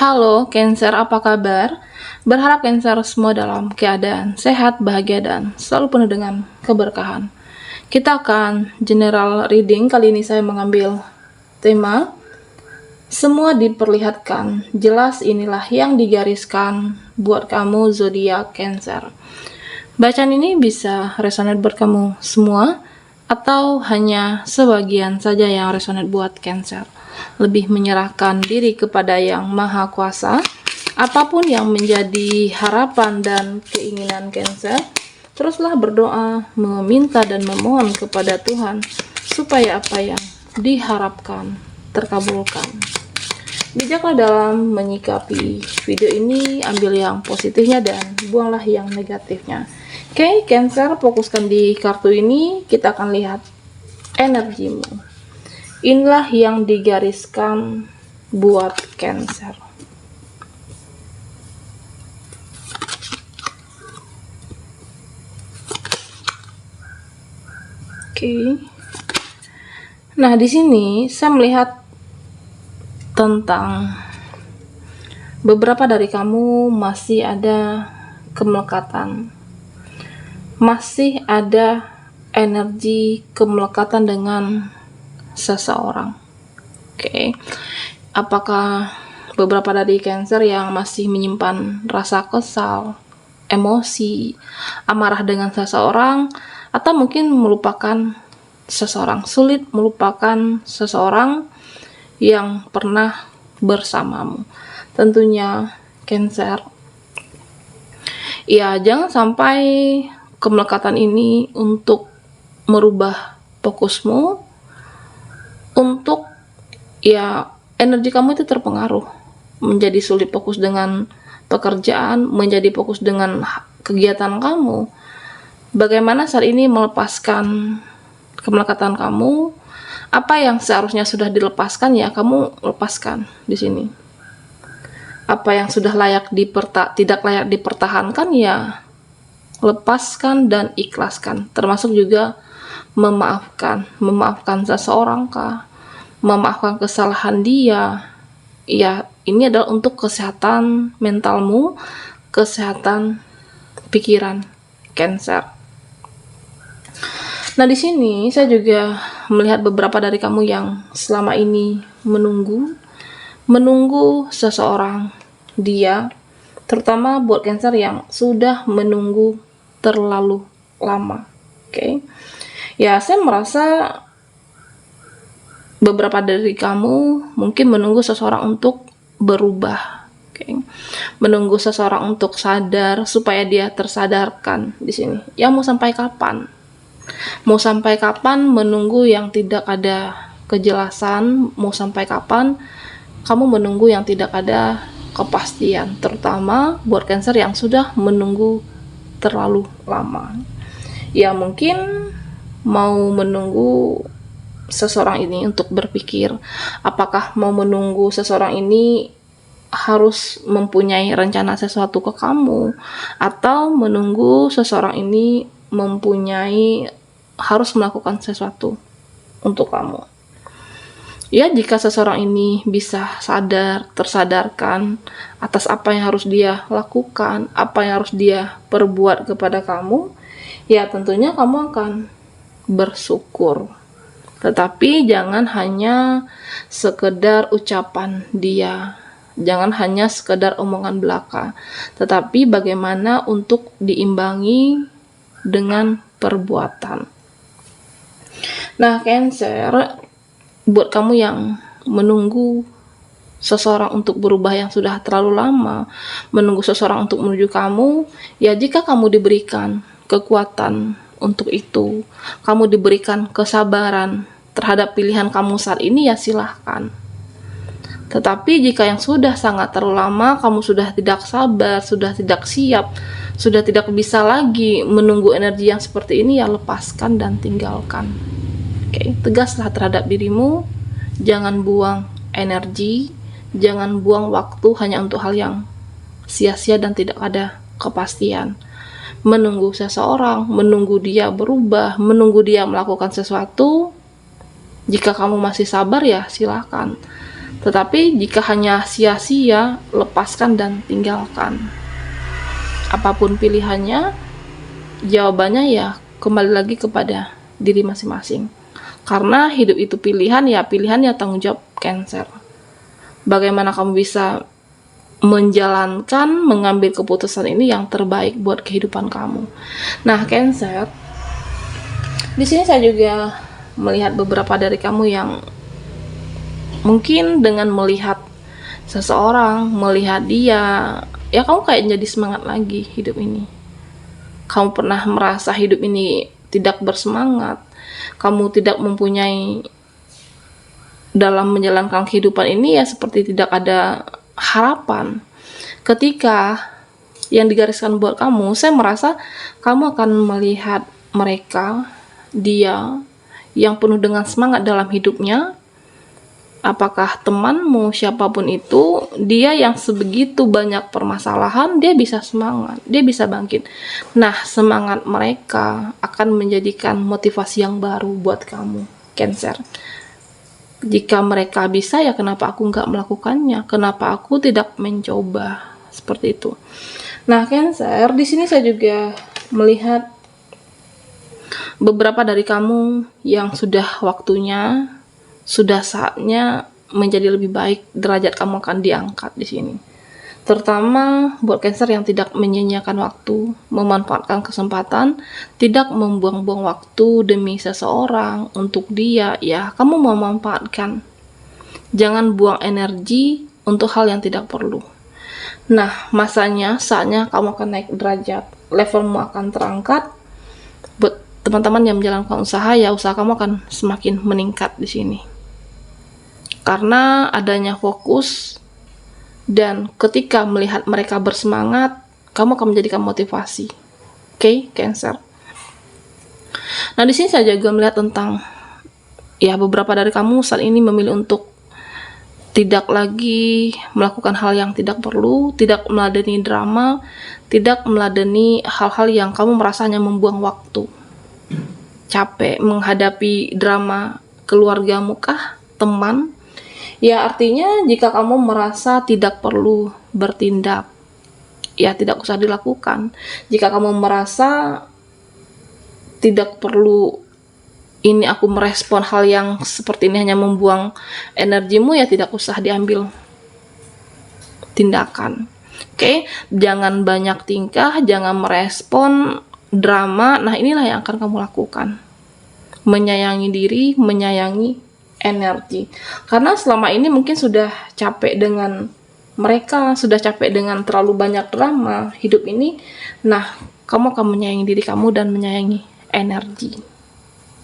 Halo Cancer, apa kabar? Berharap Cancer semua dalam keadaan sehat, bahagia, dan selalu penuh dengan keberkahan. Kita akan general reading. Kali ini saya mengambil tema semua diperlihatkan, jelas inilah yang digariskan buat kamu zodiak Cancer. Bacaan ini bisa resonate buat kamu semua atau hanya sebagian saja yang resonate buat Cancer. Lebih menyerahkan diri kepada Yang Maha Kuasa. Apapun yang menjadi harapan dan keinginan Cancer, teruslah berdoa, meminta dan memohon kepada Tuhan supaya apa yang diharapkan terkabulkan. Bijaklah dalam menyikapi video ini, ambil yang positifnya dan buanglah yang negatifnya. Oke, Cancer, fokuskan di kartu ini. Kita akan lihat energimu. Inilah yang digariskan buat Cancer. Oke. Nah, di sini saya melihat tentang beberapa dari kamu masih ada kemelekatan. Masih ada energi kemelekatan dengan seseorang. Oke. Apakah beberapa dari Cancer yang masih menyimpan rasa kesal, emosi, amarah dengan seseorang, atau mungkin melupakan seseorang, sulit melupakan seseorang yang pernah bersamamu? Tentunya Cancer, ya jangan sampai kemelekatan ini untuk merubah fokusmu, untuk ya energi kamu itu terpengaruh, menjadi sulit fokus dengan pekerjaan, menjadi fokus dengan kegiatan kamu. Bagaimana saat ini melepaskan kemelekatan kamu? Apa yang seharusnya sudah dilepaskan ya kamu lepaskan di sini. Apa yang sudah tidak layak dipertahankan ya lepaskan dan ikhlaskan. Termasuk juga memaafkan seseorang kah, memaafkan kesalahan dia. Ya, ini adalah untuk kesehatan mentalmu, kesehatan pikiran Cancer. Nah, di sini saya juga melihat beberapa dari kamu yang selama ini menunggu seseorang, dia, terutama buat Cancer yang sudah menunggu terlalu lama. Oke. Ya, saya merasa beberapa dari kamu mungkin menunggu seseorang untuk berubah. Oke. Menunggu seseorang untuk sadar supaya dia tersadarkan di sini. Ya, mau sampai kapan? Mau sampai kapan menunggu yang tidak ada kejelasan? Mau sampai kapan kamu menunggu yang tidak ada kepastian? Terutama buat Cancer yang sudah menunggu terlalu lama. Ya, mungkin mau menunggu seseorang ini untuk berpikir apakah mau menunggu seseorang ini harus mempunyai rencana sesuatu ke kamu, atau menunggu seseorang ini harus melakukan sesuatu untuk kamu. Ya, jika seseorang ini bisa tersadarkan atas apa yang harus dia lakukan, apa yang harus dia perbuat kepada kamu, ya tentunya kamu akan bersyukur. Tetapi jangan hanya sekedar ucapan dia, jangan hanya sekedar omongan belaka, tetapi bagaimana untuk diimbangi dengan perbuatan. Nah, Cancer, buat kamu yang menunggu seseorang untuk berubah yang sudah terlalu lama, menunggu seseorang untuk menuju kamu, ya jika kamu diberikan kekuatan untuk itu, kamu diberikan kesabaran terhadap pilihan kamu saat ini, ya silahkan. Tetapi jika yang sudah sangat terlalu lama, kamu sudah tidak sabar, sudah tidak siap, sudah tidak bisa lagi menunggu energi yang seperti ini, ya lepaskan dan tinggalkan. Oke, tegaslah terhadap dirimu, jangan buang energi, jangan buang waktu hanya untuk hal yang sia-sia dan tidak ada kepastian. Menunggu seseorang, menunggu dia berubah, menunggu dia melakukan sesuatu, jika kamu masih sabar ya silakan. Tetapi jika hanya sia-sia, lepaskan dan tinggalkan. Apapun pilihannya, jawabannya ya kembali lagi kepada diri masing-masing. Karena hidup itu pilihan ya tanggung jawab Cancer. Bagaimana kamu bisa mengambil keputusan ini yang terbaik buat kehidupan kamu. Nah, Cancer, di sini saya juga melihat beberapa dari kamu yang mungkin dengan melihat seseorang, melihat dia, ya kamu kayak jadi semangat lagi hidup ini. Kamu pernah merasa hidup ini tidak bersemangat, kamu tidak mempunyai dalam menjalankan kehidupan ini ya seperti tidak ada harapan. Ketika yang digariskan buat kamu, saya merasa kamu akan melihat dia yang penuh dengan semangat dalam hidupnya. Apakah temanmu, siapapun itu, dia yang sebegitu banyak permasalahan, dia bisa semangat, dia bisa bangkit. Nah, semangat mereka akan menjadikan motivasi yang baru buat kamu, Cancer. Jika mereka bisa, ya kenapa aku nggak melakukannya? Kenapa aku tidak mencoba? Seperti itu. Nah, Cancer, di sini saya juga melihat beberapa dari kamu yang sudah waktunya, sudah saatnya menjadi lebih baik, derajat kamu akan diangkat di sini. Terutama buat Cancer yang tidak menyia-nyiakan waktu, memanfaatkan kesempatan, tidak membuang-buang waktu demi seseorang untuk dia, ya kamu memanfaatkan. Jangan buang energi untuk hal yang tidak perlu. Nah, saatnya kamu akan naik derajat, levelmu akan terangkat. Buat teman-teman yang menjalankan usaha, ya usaha kamu akan semakin meningkat di sini. Karena adanya fokus, dan ketika melihat mereka bersemangat, kamu akan menjadikan motivasi. Oke, Cancer. Nah, di sini saya juga melihat tentang ya beberapa dari kamu saat ini memilih untuk tidak lagi melakukan hal yang tidak perlu, tidak meladeni drama, tidak meladeni hal-hal yang kamu merasa hanya membuang waktu. Capek menghadapi drama keluargamu kah, teman? Ya artinya jika kamu merasa tidak perlu bertindak, ya tidak usah dilakukan. Jika kamu merasa tidak perlu ini aku merespon hal yang seperti ini hanya membuang energimu, ya tidak usah diambil tindakan. Oke, jangan banyak tingkah, jangan merespon drama. Nah, inilah yang akan kamu lakukan. Menyayangi diri, menyayangi energi. Karena selama ini mungkin sudah capek dengan mereka, sudah capek dengan terlalu banyak drama hidup ini. Nah, kamu akan menyayangi diri kamu dan menyayangi energi.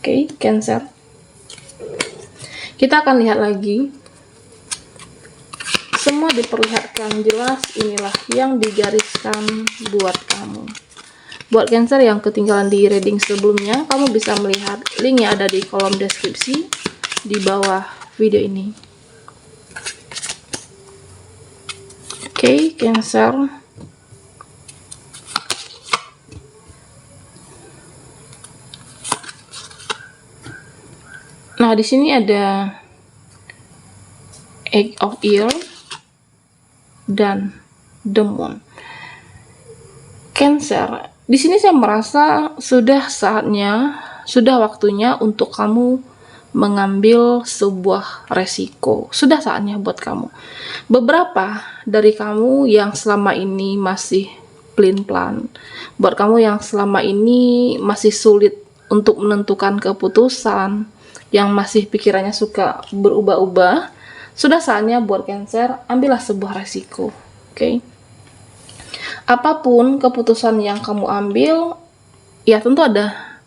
Oke, Cancer. Kita akan lihat lagi. Semua diperlihatkan jelas, inilah yang digariskan buat kamu. Buat Cancer yang ketinggalan di reading sebelumnya, kamu bisa melihat linknya ada di kolom deskripsi di bawah video ini. Oke, Cancer. Nah, di sini ada Eight of Ear dan The Moon. Cancer, di sini saya merasa sudah saatnya, sudah waktunya untuk kamu mengambil sebuah resiko. Sudah saatnya buat kamu. Beberapa dari kamu yang selama ini masih pelin-pelan, buat kamu yang selama ini masih sulit untuk menentukan keputusan, yang masih pikirannya suka berubah-ubah, sudah saatnya buat Cancer, ambillah sebuah resiko. Oke? Apapun keputusan yang kamu ambil, ya tentu ada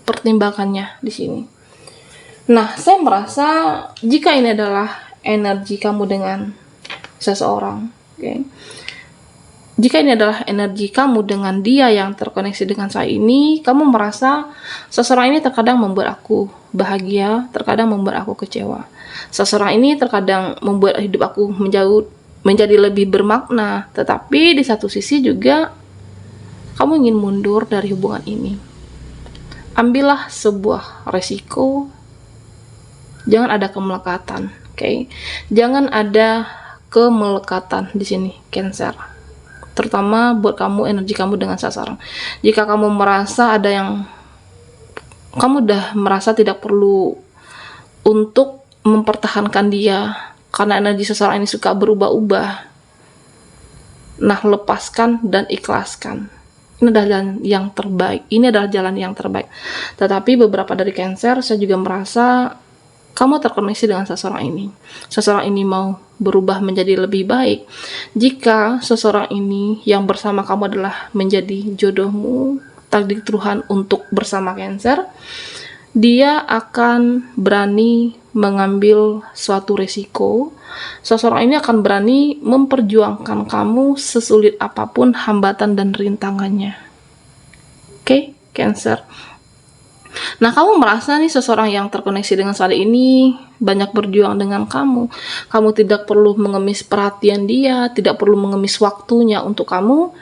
pertimbangannya di sini. Nah, saya merasa jika ini adalah energi kamu dengan seseorang, jika ini adalah energi kamu dengan dia yang terkoneksi dengan saya ini, kamu merasa seseorang ini terkadang membuat aku bahagia, terkadang membuat aku kecewa. Seseorang ini terkadang membuat hidup aku menjadi lebih bermakna, tetapi di satu sisi juga kamu ingin mundur dari hubungan ini. Ambillah sebuah resiko. Jangan ada kemelekatan. Oke. Jangan ada kemelekatan di sini, Cancer. Terutama buat kamu, energi kamu dengan seseorang. Jika kamu merasa ada yang kamu udah merasa tidak perlu untuk mempertahankan dia karena energi seseorang ini suka berubah-ubah, nah lepaskan dan ikhlaskan. Ini adalah jalan yang terbaik. Ini adalah jalan yang terbaik. Tetapi beberapa dari Cancer, saya juga merasa kamu terkoneksi dengan seseorang ini. Seseorang ini mau berubah menjadi lebih baik. Jika seseorang ini yang bersama kamu adalah menjadi jodohmu, takdir Tuhan untuk bersama Cancer, dia akan berani mengambil suatu resiko. Seseorang ini akan berani memperjuangkan kamu sesulit apapun hambatan dan rintangannya. Oke, Cancer. Nah, kamu merasa nih seseorang yang terkoneksi dengan saat ini banyak berjuang dengan kamu. Kamu tidak perlu mengemis perhatian dia, tidak perlu mengemis waktunya untuk kamu.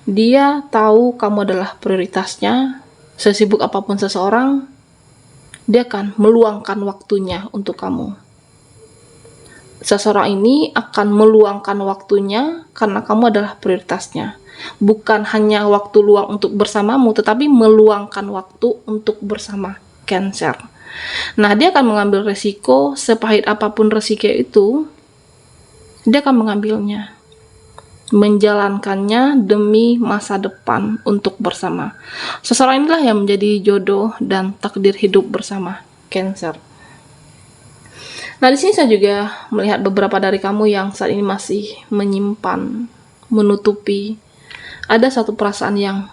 Dia tahu kamu adalah prioritasnya. Sesibuk apapun seseorang, dia akan meluangkan waktunya untuk kamu. Seseorang ini akan meluangkan waktunya karena kamu adalah prioritasnya. Bukan hanya waktu luang untuk bersamamu, tetapi meluangkan waktu untuk bersama Cancer. Nah, dia akan mengambil resiko, sepahit apapun resiko itu, dia akan mengambilnya, menjalankannya demi masa depan untuk bersama. Seseorang inilah yang menjadi jodoh dan takdir hidup bersama Cancer. Nah, di sini saya juga melihat beberapa dari kamu yang saat ini masih menyimpan, menutupi. Ada satu perasaan yang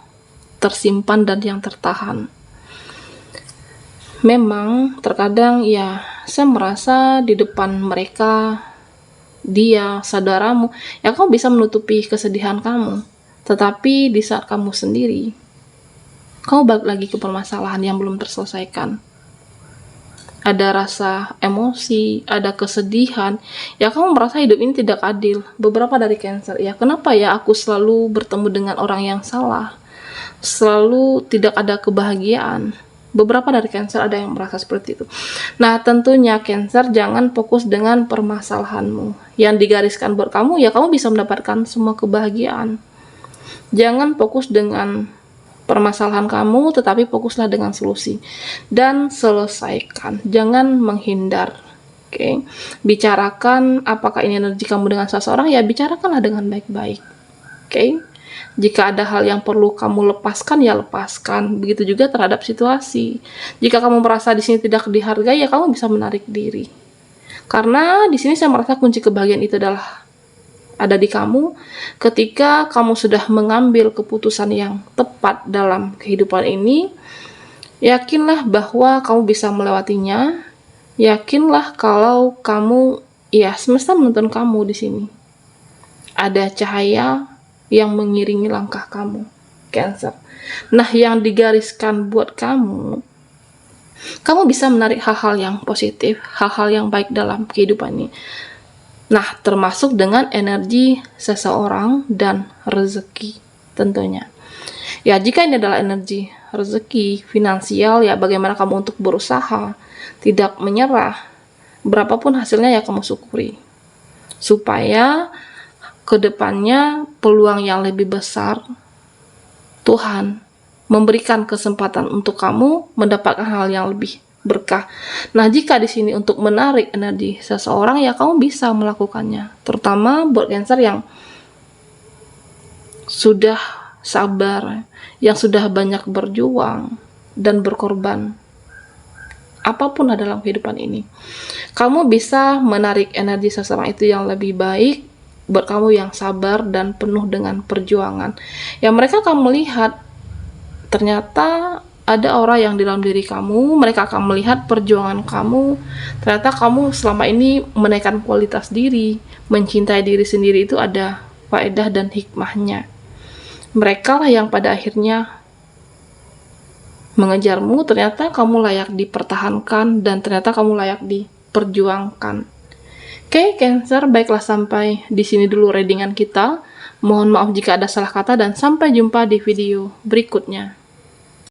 tersimpan dan yang tertahan. Memang terkadang ya, saya merasa di depan mereka, dia, saudaramu, ya kamu bisa menutupi kesedihan kamu. Tetapi di saat kamu sendiri, kamu balik lagi ke permasalahan yang belum terselesaikan. Ada rasa emosi, ada kesedihan, ya kamu merasa hidup ini tidak adil. Beberapa dari Cancer, ya kenapa ya aku selalu bertemu dengan orang yang salah, selalu tidak ada kebahagiaan. Beberapa dari Cancer ada yang merasa seperti itu. Nah, tentunya Cancer jangan fokus dengan permasalahanmu. Yang digariskan buat kamu, ya kamu bisa mendapatkan semua kebahagiaan. Jangan fokus dengan permasalahan kamu, tetapi fokuslah dengan solusi dan selesaikan. Jangan menghindar. Oke. Bicarakan apakah ini energi kamu dengan seseorang, ya bicarakanlah dengan baik-baik. Oke. Jika ada hal yang perlu kamu lepaskan, ya lepaskan. Begitu juga terhadap situasi. Jika kamu merasa di sini tidak dihargai, ya kamu bisa menarik diri. Karena di sini saya merasa kunci kebahagiaan itu adalah ada di kamu ketika kamu sudah mengambil keputusan yang tepat dalam kehidupan ini. Yakinlah bahwa kamu bisa melewatinya. Yakinlah kalau kamu, ya semesta menuntun kamu di sini. Ada cahaya yang mengiringi langkah kamu, Cancer. Nah, yang digariskan buat kamu bisa menarik hal-hal yang positif, hal-hal yang baik dalam kehidupan ini. Nah, termasuk dengan energi seseorang dan rezeki tentunya. Ya, jika ini adalah energi rezeki, finansial, ya bagaimana kamu untuk berusaha, tidak menyerah, berapapun hasilnya ya kamu syukuri. Supaya kedepannya peluang yang lebih besar, Tuhan memberikan kesempatan untuk kamu mendapatkan hal yang lebih berkah. Nah, jika di sini untuk menarik energi seseorang, ya kamu bisa melakukannya. Terutama buat Cancer yang sudah sabar, yang sudah banyak berjuang dan berkorban. Apapun dalam kehidupan ini, kamu bisa menarik energi seseorang itu yang lebih baik buat kamu yang sabar dan penuh dengan perjuangan. Yang mereka akan melihat ternyata ada aura yang di dalam diri kamu, mereka akan melihat perjuangan kamu. Ternyata kamu selama ini menaikkan kualitas diri, mencintai diri sendiri itu ada faedah dan hikmahnya. Mereka lah yang pada akhirnya mengejarmu, ternyata kamu layak dipertahankan dan ternyata kamu layak diperjuangkan. Oke, Cancer, baiklah sampai di sini dulu readingan kita. Mohon maaf jika ada salah kata dan sampai jumpa di video berikutnya.